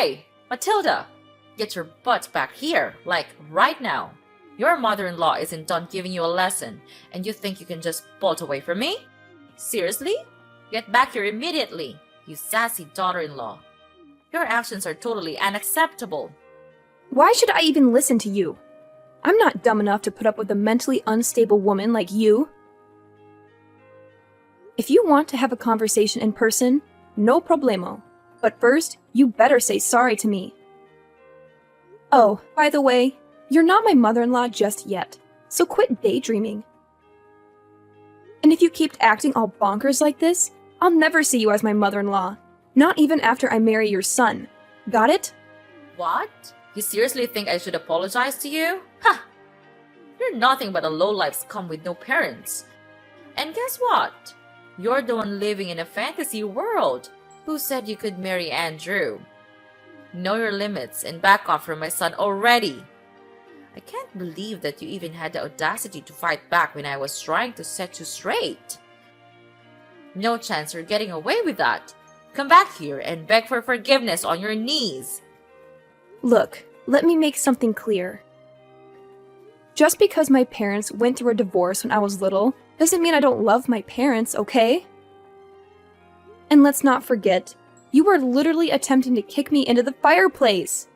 Hey, Matilda! Get your butt back here, like right now. Your mother-in-law isn't done giving you a lesson, and you think you can just bolt away from me? Seriously? Get back here immediately, you sassy daughter-in-law. Your actions are totally unacceptable. Why should I even listen to you? I'm not dumb enough to put up with a mentally unstable woman like you. If you want to have a conversation in person, no problemo. But first, you better say sorry to me. Oh, by the way, you're not my mother-in-law just yet, so quit daydreaming. And if you keep acting all bonkers like this, I'll never see you as my mother-in-law. Not even after I marry your son. Got it? What? You seriously think I should apologize to you? Ha! You're nothing but a lowlife scum with no parents. And guess what? You're the one living in a fantasy world. Who said you could marry Andrew? Know your limits and back off from my son already. I can't believe that you even had the audacity to fight back when I was trying to set you straight. No chance you're getting away with that. Come back here and beg for forgiveness on your knees. Look, let me make something clear. Just because my parents went through a divorce when I was little doesn't mean I don't love my parents, okay? And let's not forget, you were literally attempting to kick me into the fireplace.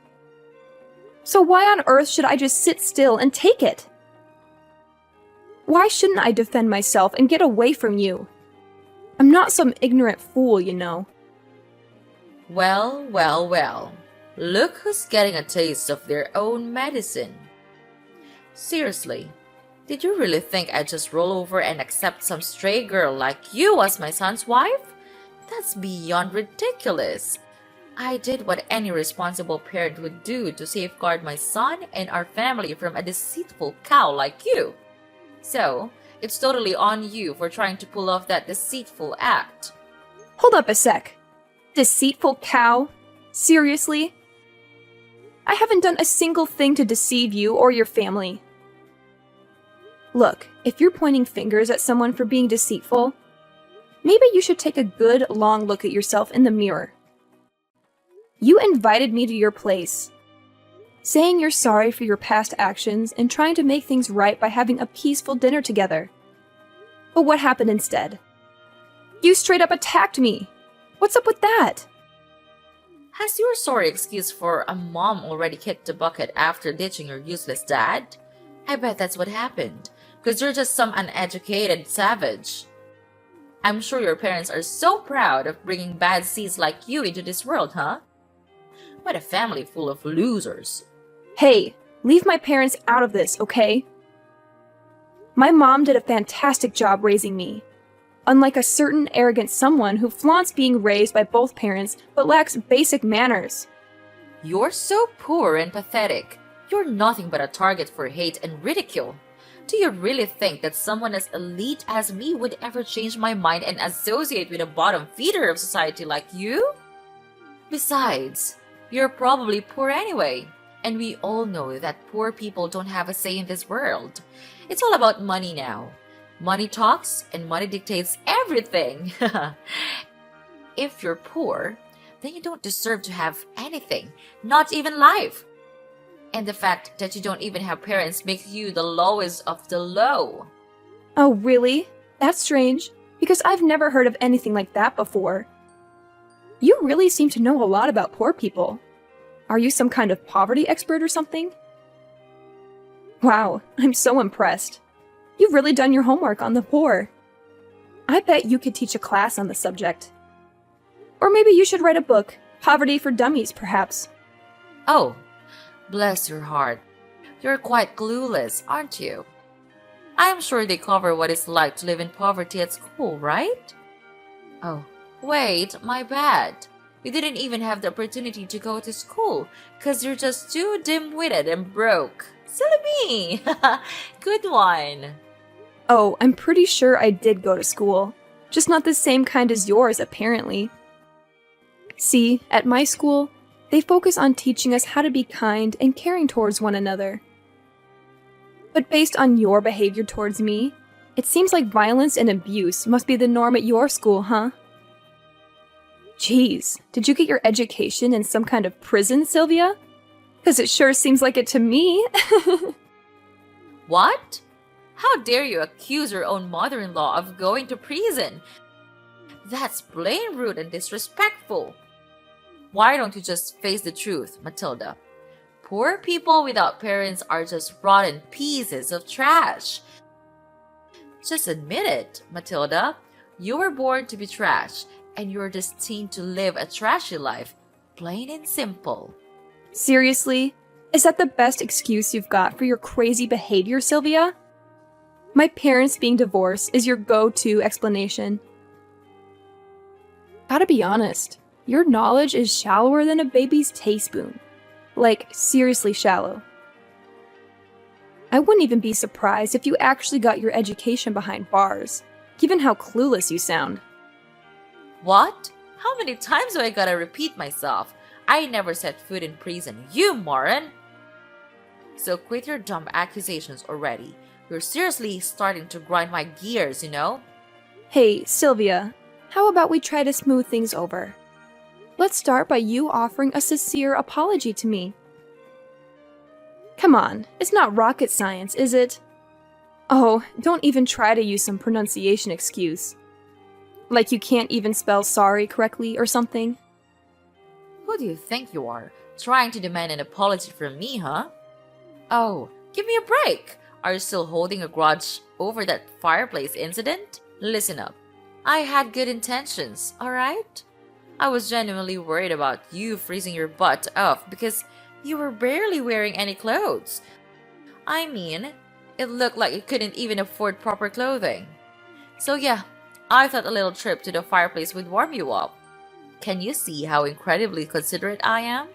So why on earth should I just sit still and take it? Why shouldn't I defend myself and get away from you? I'm not some ignorant fool, you know. Well, well, well. Look who's getting a taste of their own medicine. Seriously, did you really think I'd just roll over and accept some stray girl like you as my son's wife? That's beyond ridiculous. I did what any responsible parent would do to safeguard my son and our family from a deceitful cow like you. So, it's totally on you for trying to pull off that deceitful act. Hold up a sec. Deceitful cow? Seriously? I haven't done a single thing to deceive you or your family. Look, if you're pointing fingers at someone for being deceitful, maybe you should take a good, long look at yourself in the mirror. You invited me to your place, saying you're sorry for your past actions and trying to make things right by having a peaceful dinner together. But what happened instead? You straight up attacked me! What's up with that? Has your sorry excuse for a mom already kicked the bucket after ditching your useless dad? I bet that's what happened, because you're just some uneducated savage. I'm sure your parents are so proud of bringing bad seeds like you into this world, huh? What a family full of losers. Hey, leave my parents out of this, okay? My mom did a fantastic job raising me. Unlike a certain arrogant someone who flaunts being raised by both parents but lacks basic manners. You're so poor and pathetic. You're nothing but a target for hate and ridicule. Do you really think that someone as elite as me would ever change my mind and associate with a bottom feeder of society like you? Besides, you're probably poor anyway, and we all know that poor people don't have a say in this world. It's all about money now. Money talks and money dictates everything. If you're poor, then you don't deserve to have anything, not even life. And the fact that you don't even have parents makes you the lowest of the low. Oh, really? That's strange, because I've never heard of anything like that before. You really seem to know a lot about poor people. Are you some kind of poverty expert or something? Wow, I'm so impressed. You've really done your homework on the poor. I bet you could teach a class on the subject. Or maybe you should write a book, Poverty for Dummies, perhaps. Oh, bless your heart. You're quite clueless, aren't you? I'm sure they cover what it's like to live in poverty at school, right? Oh, wait, my bad. You didn't even have the opportunity to go to school because you're just too dim-witted and broke. Silly me! Good one. Oh, I'm pretty sure I did go to school. Just not the same kind as yours, apparently. See, at my school, they focus on teaching us how to be kind and caring towards one another. But based on your behavior towards me, it seems like violence and abuse must be the norm at your school, huh? Jeez, did you get your education in some kind of prison, Sylvia? Because it sure seems like it to me. What? How dare you accuse your own mother-in-law of going to prison? That's plain rude and disrespectful. Why don't you just face the truth, Matilda? Poor people without parents are just rotten pieces of trash. Just admit it, Matilda. You were born to be trash, and you're destined to live a trashy life, plain and simple. Seriously? Is that the best excuse you've got for your crazy behavior, Sylvia? My parents being divorced is your go-to explanation. Gotta be honest, your knowledge is shallower than a baby's teaspoon. Like, seriously shallow. I wouldn't even be surprised if you actually got your education behind bars, given how clueless you sound. What? How many times do I gotta repeat myself? I never set foot in prison, you moron! So quit your dumb accusations already. You're seriously starting to grind my gears, you know? Hey, Sylvia, how about we try to smooth things over? Let's start by you offering a sincere apology to me. Come on, it's not rocket science, is it? Oh, don't even try to use some pronunciation excuse. Like you can't even spell sorry correctly or something. Who do you think you are? Trying to demand an apology from me, huh? Oh, give me a break! Are you still holding a grudge over that fireplace incident? Listen up. I had good intentions, alright? I was genuinely worried about you freezing your butt off because you were barely wearing any clothes. I mean, it looked like you couldn't even afford proper clothing. So yeah, I thought a little trip to the fireplace would warm you up. Can you see how incredibly considerate I am?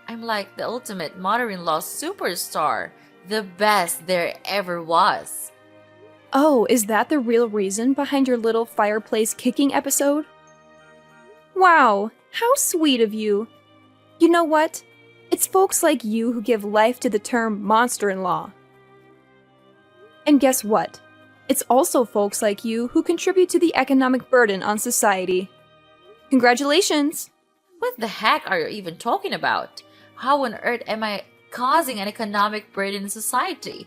I'm like the ultimate mother-in-law superstar, the best there ever was. Oh, is that the real reason behind your little fireplace kicking episode? Wow, how sweet of you. You know what? It's folks like you who give life to the term monster-in-law. And guess what? It's also folks like you who contribute to the economic burden on society. Congratulations! What the heck are you even talking about? How on earth am I causing an economic burden in society?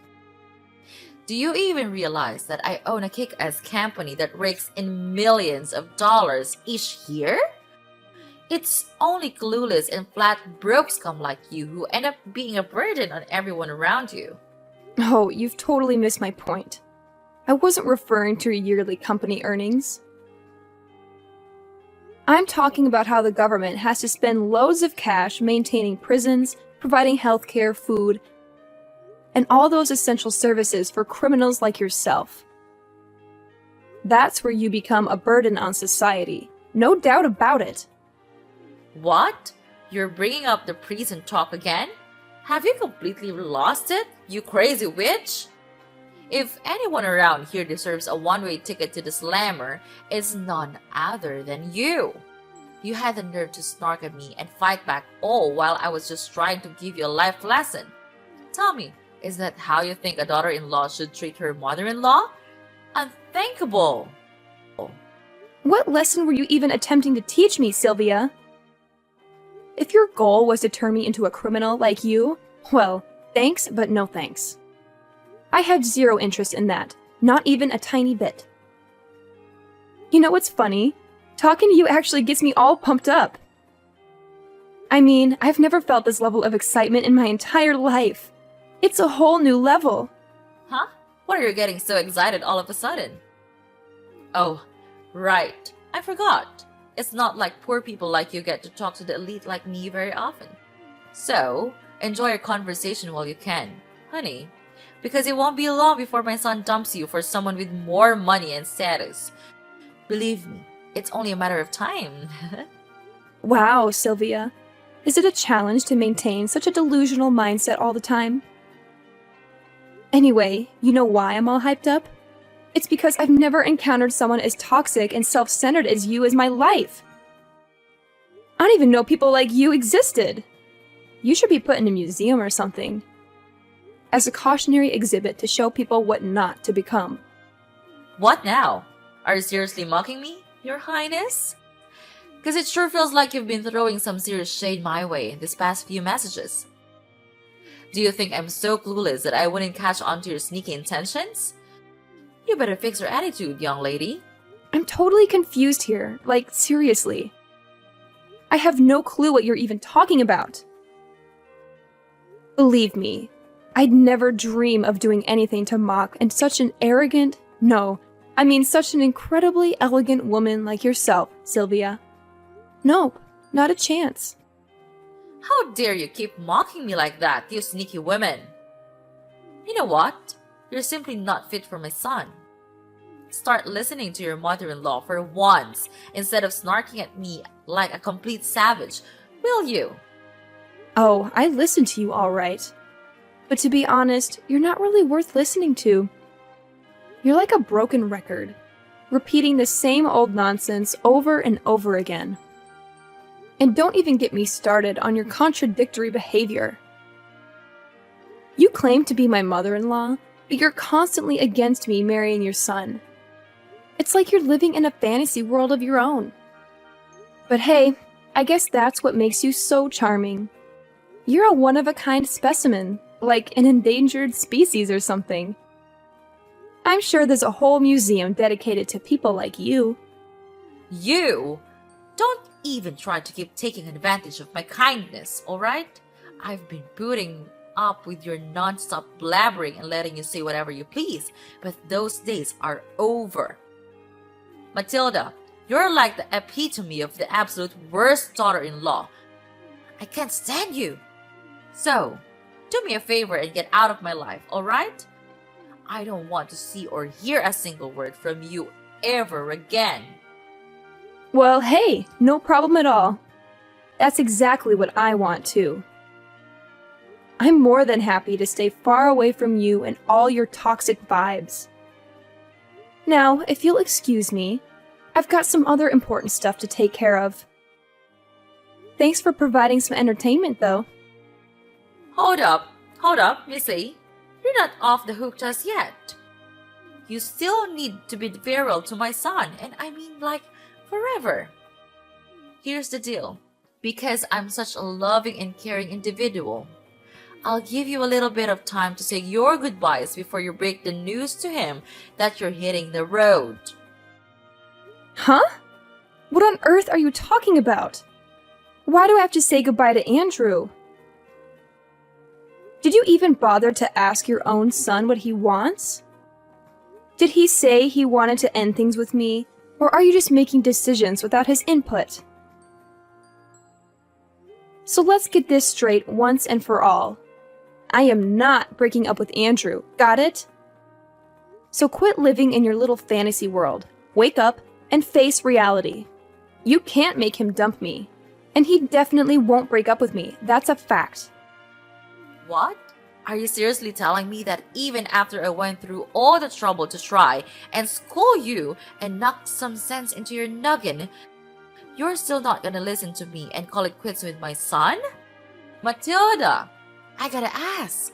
Do you even realize that I own a kick-ass company that rakes in millions of dollars each year? It's only clueless and flat broke scum like you who end up being a burden on everyone around you. Oh, you've totally missed my point. I wasn't referring to your yearly company earnings. I'm talking about how the government has to spend loads of cash maintaining prisons, providing healthcare, food, and all those essential services for criminals like yourself. That's where you become a burden on society. No doubt about it. What? You're bringing up the prison talk again? Have you completely lost it, you crazy witch? If anyone around here deserves a one-way ticket to the slammer, it's none other than you. You had the nerve to snark at me and fight back all while I was just trying to give you a life lesson. Tell me, is that how you think a daughter-in-law should treat her mother-in-law? Unthinkable! What lesson were you even attempting to teach me, Sylvia? If your goal was to turn me into a criminal like you, well, thanks, but no thanks. I have zero interest in that, not even a tiny bit. You know what's funny? Talking to you actually gets me all pumped up. I mean, I've never felt this level of excitement in my entire life. It's a whole new level. Huh? What are you getting so excited all of a sudden? Oh, right. I forgot. It's not like poor people like you get to talk to the elite like me very often. So, enjoy your conversation while you can, honey. Because it won't be long before my son dumps you for someone with more money and status. Believe me, it's only a matter of time. Wow, Sylvia. Is it a challenge to maintain such a delusional mindset all the time? Anyway, you know why I'm all hyped up? It's because I've never encountered someone as toxic and self-centered as you in my life. I don't even know people like you existed. You should be put in a museum or something. As a cautionary exhibit to show people what not to become. What now? Are you seriously mocking me, Your Highness? Because it sure feels like you've been throwing some serious shade my way these past few messages. Do you think I'm so clueless that I wouldn't catch on to your sneaky intentions? You better fix your attitude, young lady. I'm totally confused here. Like, seriously. I have no clue what you're even talking about. Believe me, I'd never dream of doing anything to mock and such an arrogant, such an incredibly elegant woman like yourself, Sylvia. Nope, not a chance. How dare you keep mocking me like that, you sneaky women? You know what? You're simply not fit for my son. Start listening to your mother-in-law for once instead of snarking at me like a complete savage, will you? Oh, I listen to you all right. But to be honest, you're not really worth listening to. You're like a broken record, repeating the same old nonsense over and over again. And don't even get me started on your contradictory behavior. You claim to be my mother-in-law, but you're constantly against me marrying your son. It's like you're living in a fantasy world of your own. But hey, I guess that's what makes you so charming. You're a one-of-a-kind specimen, like an endangered species or something. I'm sure there's a whole museum dedicated to people like you. You? Don't even try to keep taking advantage of my kindness, alright? I've been putting up with your non-stop blabbering and letting you say whatever you please, but those days are over. Matilda, you're like the epitome of the absolute worst daughter-in-law. I can't stand you. So, do me a favor and get out of my life, alright? I don't want to see or hear a single word from you ever again. Well, hey, no problem at all. That's exactly what I want too. I'm more than happy to stay far away from you and all your toxic vibes. Now, if you'll excuse me, I've got some other important stuff to take care of. Thanks for providing some entertainment, though. Hold up, Missy. You're not off the hook just yet. You still need to be virile to my son, and I mean like forever. Here's the deal. Because I'm such a loving and caring individual, I'll give you a little bit of time to say your goodbyes before you break the news to him that you're hitting the road. Huh? What on earth are you talking about? Why do I have to say goodbye to Andrew? Did you even bother to ask your own son what he wants? Did he say he wanted to end things with me, or are you just making decisions without his input? So let's get this straight once and for all. I am not breaking up with Andrew, got it? So quit living in your little fantasy world, wake up, and face reality. You can't make him dump me, and he definitely won't break up with me, that's a fact. What? Are you seriously telling me that even after I went through all the trouble to try and school you and knock some sense into your noggin, you're still not gonna listen to me and call it quits with my son? Matilda, I gotta ask,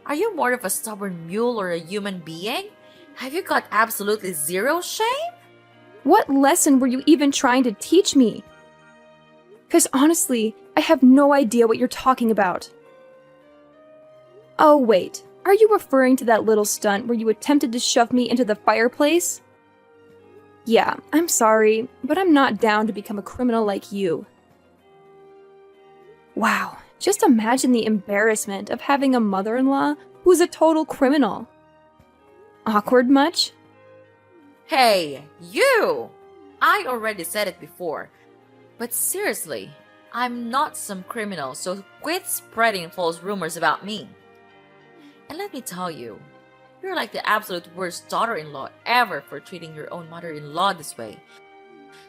are you more of a stubborn mule or a human being? Have you got absolutely zero shame? What lesson were you even trying to teach me? 'Cause honestly, I have no idea what you're talking about. Oh wait, are you referring to that little stunt where you attempted to shove me into the fireplace? Yeah, I'm sorry, but I'm not down to become a criminal like you. Wow, just imagine the embarrassment of having a mother-in-law who's a total criminal. Awkward much? Hey, you! I already said it before. But seriously, I'm not some criminal, so quit spreading false rumors about me. And let me tell you, you're like the absolute worst daughter-in-law ever for treating your own mother-in-law this way.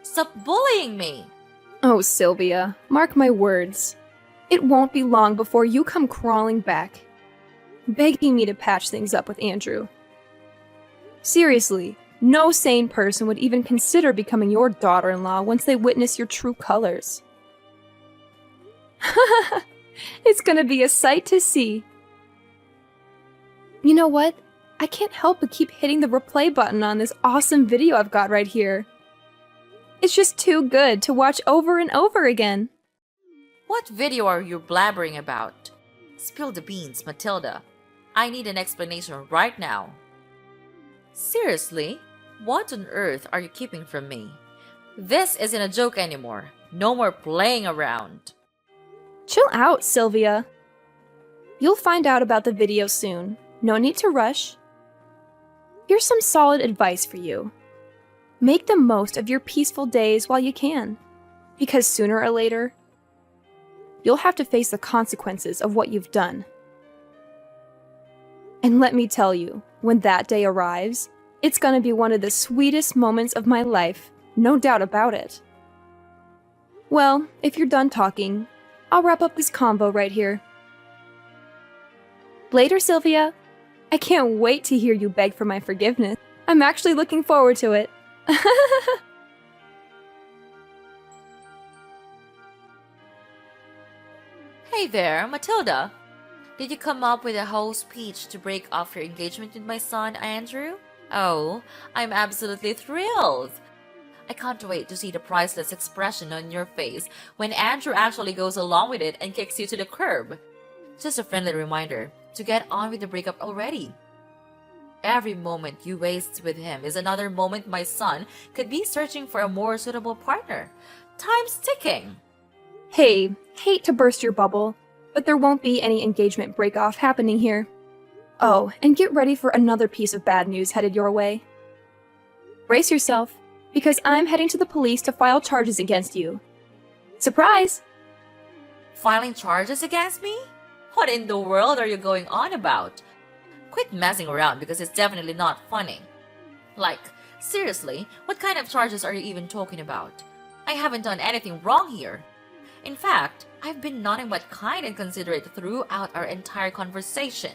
Stop bullying me! Oh, Sylvia, mark my words. It won't be long before you come crawling back, begging me to patch things up with Andrew. Seriously, no sane person would even consider becoming your daughter-in-law once they witness your true colors. It's gonna be a sight to see. You know what? I can't help but keep hitting the replay button on this awesome video I've got right here. It's just too good to watch over and over again. What video are you blabbering about? Spill the beans, Matilda. I need an explanation right now. Seriously? What on earth are you keeping from me? This isn't a joke anymore. No more playing around. Chill out, Sylvia. You'll find out about the video soon. No need to rush. Here's some solid advice for you. Make the most of your peaceful days while you can, because sooner or later, you'll have to face the consequences of what you've done. And let me tell you, when that day arrives, it's gonna be one of the sweetest moments of my life, no doubt about it. Well, if you're done talking, I'll wrap up this convo right here. Later, Sylvia. I can't wait to hear you beg for my forgiveness. I'm actually looking forward to it. Hey there, Matilda. Did you come up with a whole speech to break off your engagement with my son, Andrew? Oh, I'm absolutely thrilled. I can't wait to see the priceless expression on your face when Andrew actually goes along with it and kicks you to the curb. Just a friendly reminder to get on with the breakup already. Every moment you waste with him is another moment my son could be searching for a more suitable partner. Time's ticking. Hey, hate to burst your bubble, but there won't be any engagement break-off happening here. Oh, and get ready for another piece of bad news headed your way. Brace yourself, because I'm heading to the police to file charges against you. Surprise! Filing charges against me? What in the world are you going on about? Quit messing around because it's definitely not funny. Like, seriously, what kind of charges are you even talking about? I haven't done anything wrong here. In fact, I've been nothing but kind and considerate throughout our entire conversation.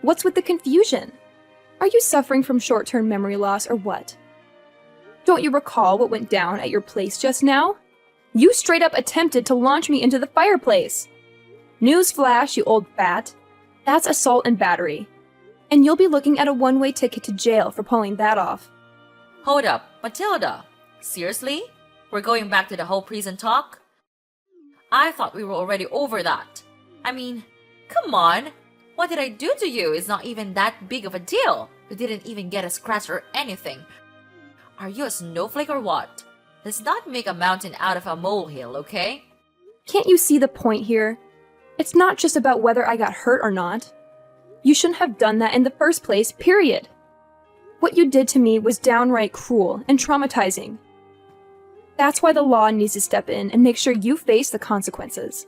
What's with the confusion? Are you suffering from short-term memory loss or what? Don't you recall what went down at your place just now? You straight up attempted to launch me into the fireplace. Newsflash, you old bat. That's assault and battery. And you'll be looking at a one-way ticket to jail for pulling that off. Hold up, Matilda. Seriously? We're going back to the whole prison talk? I thought we were already over that. I mean, come on. What did I do to you? It's not even that big of a deal. You didn't even get a scratch or anything. Are you a snowflake or what? Let's not make a mountain out of a molehill, okay? Can't you see the point here? It's not just about whether I got hurt or not. You shouldn't have done that in the first place, period. What you did to me was downright cruel and traumatizing. That's why the law needs to step in and make sure you face the consequences.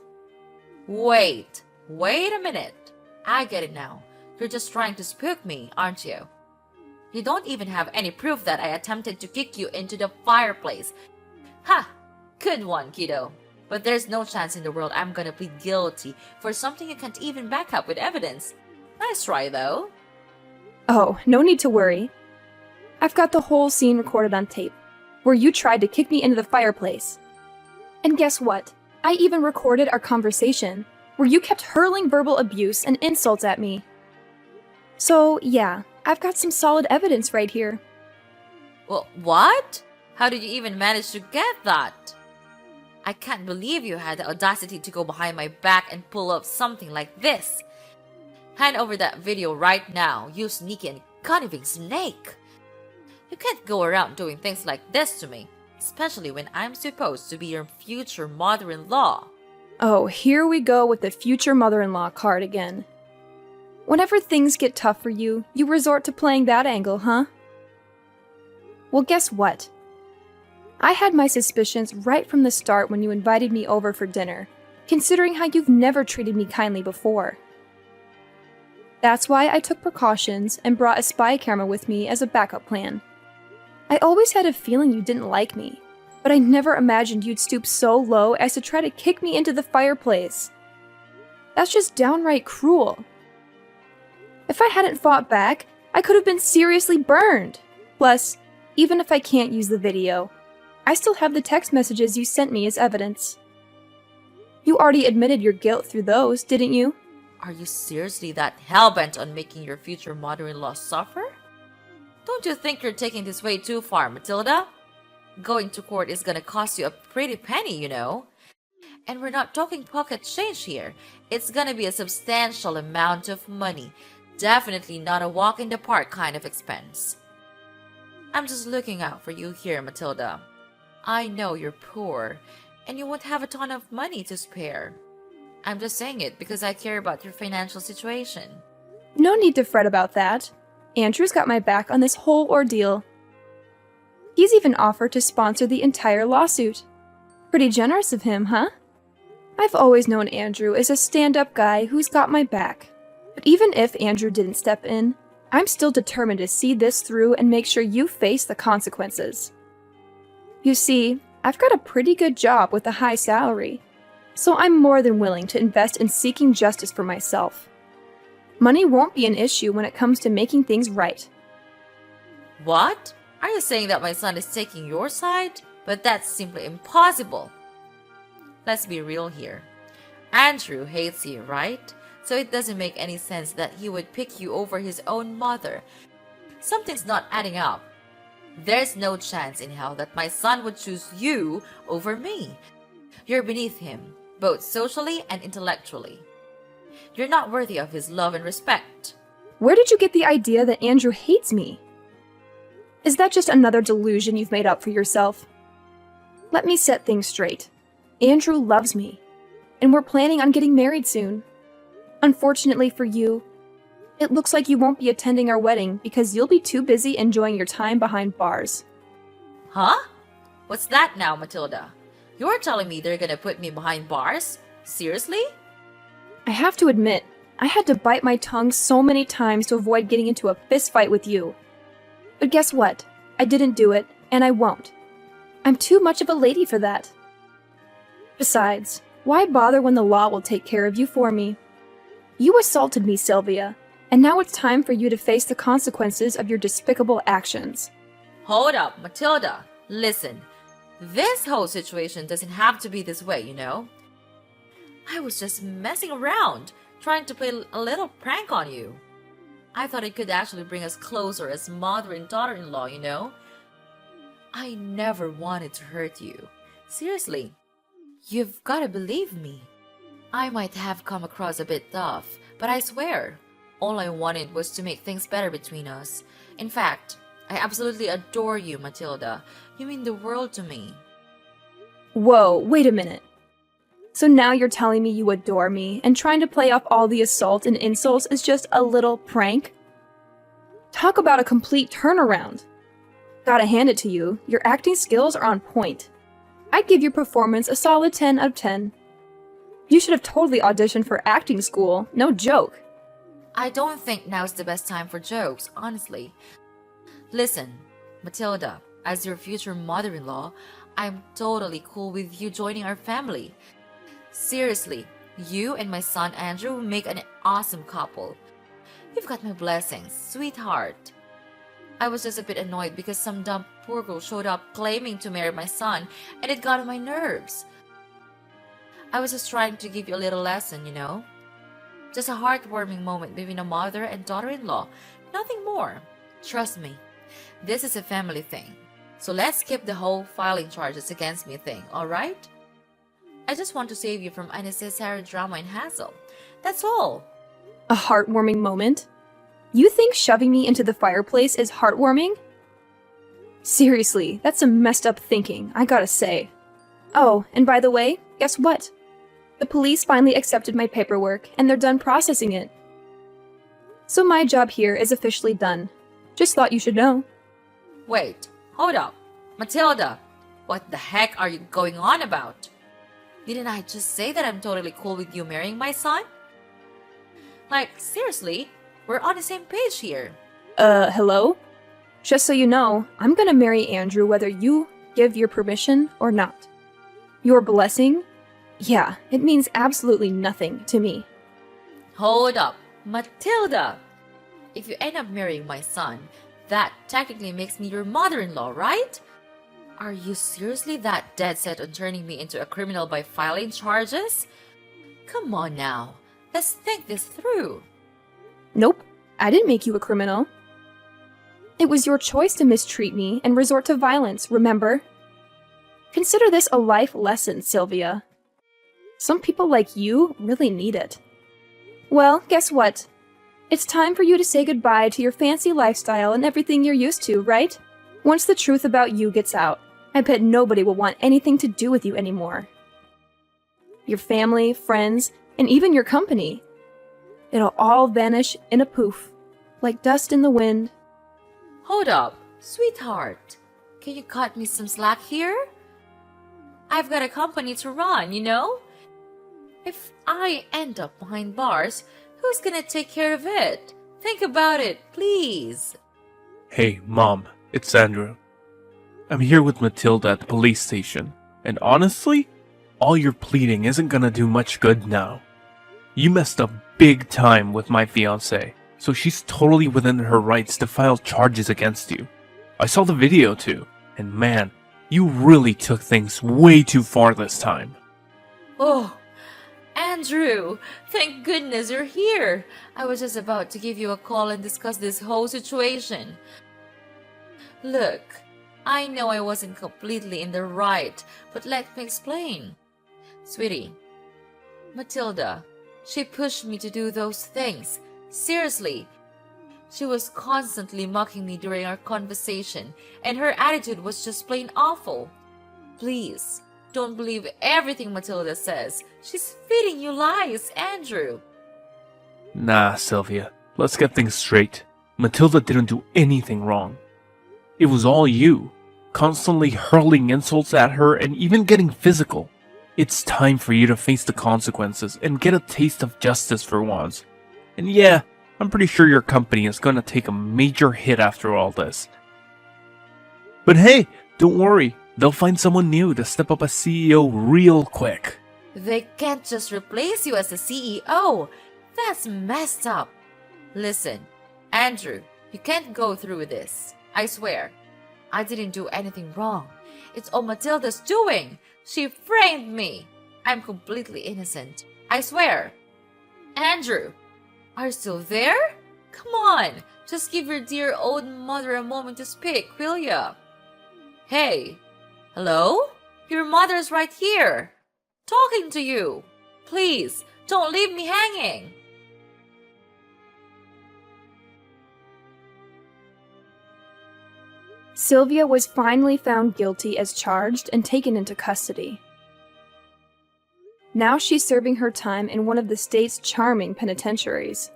Wait a minute. I get it now. You're just trying to spook me, aren't you? You don't even have any proof that I attempted to kick you into the fireplace. Ha! Good one, kiddo. But there's no chance in the world I'm gonna plead guilty for something you can't even back up with evidence. Nice try, though. Oh, no need to worry. I've got the whole scene recorded on tape, where you tried to kick me into the fireplace. And guess what? I even recorded our conversation, where you kept hurling verbal abuse and insults at me. So, yeah, I've got some solid evidence right here. Well, what? How did you even manage to get that? I can't believe you had the audacity to go behind my back and pull up something like this. Hand over that video right now, you sneaky and conniving snake. You can't go around doing things like this to me, especially when I'm supposed to be your future mother-in-law. Oh, here we go with the future mother-in-law card again. Whenever things get tough for you, you resort to playing that angle, huh? Well, guess what? I had my suspicions right from the start when you invited me over for dinner, considering how you've never treated me kindly before. That's why I took precautions and brought a spy camera with me as a backup plan. I always had a feeling you didn't like me, but I never imagined you'd stoop so low as to try to kick me into the fireplace. That's just downright cruel. If I hadn't fought back, I could have been seriously burned. Plus, even if I can't use the video, I still have the text messages you sent me as evidence. You already admitted your guilt through those, didn't you? Are you seriously that hellbent on making your future mother-in-law suffer? Don't you think you're taking this way too far, Matilda? Going to court is gonna cost you a pretty penny, you know. And we're not talking pocket change here. It's gonna be a substantial amount of money. Definitely not a walk in the park kind of expense. I'm just looking out for you here, Matilda. I know you're poor, and you won't have a ton of money to spare. I'm just saying it because I care about your financial situation. No need to fret about that. Andrew's got my back on this whole ordeal. He's even offered to sponsor the entire lawsuit. Pretty generous of him, huh? I've always known Andrew is a stand-up guy who's got my back. But even if Andrew didn't step in, I'm still determined to see this through and make sure you face the consequences. You see, I've got a pretty good job with a high salary, so I'm more than willing to invest in seeking justice for myself. Money won't be an issue when it comes to making things right. What? Are you saying that my son is taking your side? But that's simply impossible. Let's be real here. Andrew hates you, right? So it doesn't make any sense that he would pick you over his own mother. Something's not adding up. There's no chance in hell that my son would choose you over me. You're beneath him, both socially and intellectually. You're not worthy of his love and respect. Where did you get the idea that Andrew hates me? Is that just another delusion you've made up for yourself? Let me set things straight. Andrew loves me, and we're planning on getting married soon. Unfortunately for you, it looks like you won't be attending our wedding because you'll be too busy enjoying your time behind bars. Huh? What's that now, Matilda? You're telling me they're gonna put me behind bars? Seriously? I have to admit, I had to bite my tongue so many times to avoid getting into a fist fight with you. But guess what? I didn't do it, and I won't. I'm too much of a lady for that. Besides, why bother when the law will take care of you for me? You assaulted me, Sylvia, and now it's time for you to face the consequences of your despicable actions. Hold up, Matilda. Listen, this whole situation doesn't have to be this way, you know? I was just messing around, trying to play a little prank on you. I thought it could actually bring us closer as mother and daughter-in-law, you know? I never wanted to hurt you. Seriously, you've gotta believe me. I might have come across a bit tough, but I swear, all I wanted was to make things better between us. In fact, I absolutely adore you, Matilda. You mean the world to me. Whoa, wait a minute. So now you're telling me you adore me, and trying to play off all the assault and insults is just a little prank? Talk about a complete turnaround. Gotta hand it to you, your acting skills are on point. I'd give your performance a solid 10 out of 10. You should have totally auditioned for acting school, no joke. I don't think now's the best time for jokes, honestly. Listen, Matilda, as your future mother-in-law, I'm totally cool with you joining our family. Seriously, you and my son Andrew make an awesome couple. You've got my blessings, sweetheart. I was just a bit annoyed because some dumb poor girl showed up claiming to marry my son, and it got on my nerves. I was just trying to give you a little lesson, you know? Just a heartwarming moment between a mother and daughter-in-law, nothing more. Trust me, this is a family thing. So let's skip the whole filing charges against me thing, alright? I just want to save you from unnecessary drama and hassle. That's all. A heartwarming moment? You think shoving me into the fireplace is heartwarming? Seriously, that's some messed up thinking, I gotta say. Oh, and by the way, guess what? The police finally accepted my paperwork, and they're done processing it. So my job here is officially done. Just thought you should know. Wait, hold up. Matilda, what the heck are you going on about? Didn't I just say that I'm totally cool with you marrying my son? Like, seriously, we're on the same page here. Hello? Just so you know, I'm gonna marry Andrew whether you give your permission or not. Your blessing? Yeah, it means absolutely nothing to me. Hold up, Matilda! If you end up marrying my son, that technically makes me your mother-in-law, right? Are you seriously that dead set on turning me into a criminal by filing charges? Come on now, let's think this through. Nope, I didn't make you a criminal. It was your choice to mistreat me and resort to violence, remember? Consider this a life lesson, Sylvia. Some people like you really need it. Well, guess what? It's time for you to say goodbye to your fancy lifestyle and everything you're used to, right? Once the truth about you gets out, I bet nobody will want anything to do with you anymore. Your family, friends, and even your company. It'll all vanish in a poof, like dust in the wind. Hold up, sweetheart. Can you cut me some slack here? I've got a company to run, you know? If I end up behind bars, who's gonna take care of it? Think about it, please. Hey, Mom, it's Andrew. I'm here with Matilda at the police station, and honestly, all your pleading isn't gonna do much good now. You messed up big time with my fiancée, so she's totally within her rights to file charges against you. I saw the video too, and man, you really took things way too far this time. Oh, Andrew, thank goodness you're here. I was just about to give you a call and discuss this whole situation. Look, I know I wasn't completely in the right, but let me explain. Sweetie, Matilda, she pushed me to do those things. Seriously. She was constantly mocking me during our conversation, and her attitude was just plain awful. Please, don't believe everything Matilda says. She's feeding you lies, Andrew. Nah, Sylvia, let's get things straight. Matilda didn't do anything wrong. It was all you, constantly hurling insults at her and even getting physical. It's time for you to face the consequences and get a taste of justice for once. And yeah, I'm pretty sure your company is gonna take a major hit after all this. But hey, don't worry, they'll find someone new to step up as CEO real quick. They can't just replace you as the CEO. That's messed up. Listen, Andrew, you can't go through with this. I swear. I didn't do anything wrong. It's all Matilda's doing. She framed me. I'm completely innocent. I swear. Andrew, are you still there? Come on, just give your dear old mother a moment to speak, will ya? Hey, hello? Your mother's right here, talking to you. Please, don't leave me hanging. Sylvia was finally found guilty as charged and taken into custody. Now she's serving her time in one of the state's charming penitentiaries.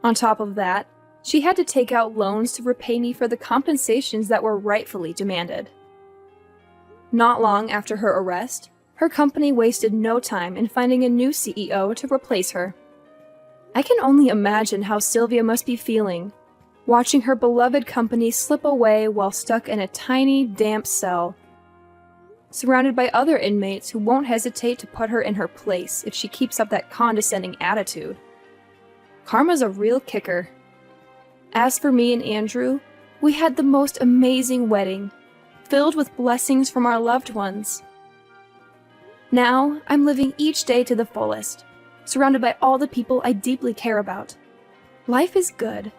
On top of that, she had to take out loans to repay me for the compensations that were rightfully demanded. Not long after her arrest, her company wasted no time in finding a new CEO to replace her. I can only imagine how Sylvia must be feeling, watching her beloved company slip away while stuck in a tiny, damp cell, surrounded by other inmates who won't hesitate to put her in her place if she keeps up that condescending attitude. Karma's a real kicker. As for me and Andrew, we had the most amazing wedding, filled with blessings from our loved ones. Now, I'm living each day to the fullest, surrounded by all the people I deeply care about. Life is good.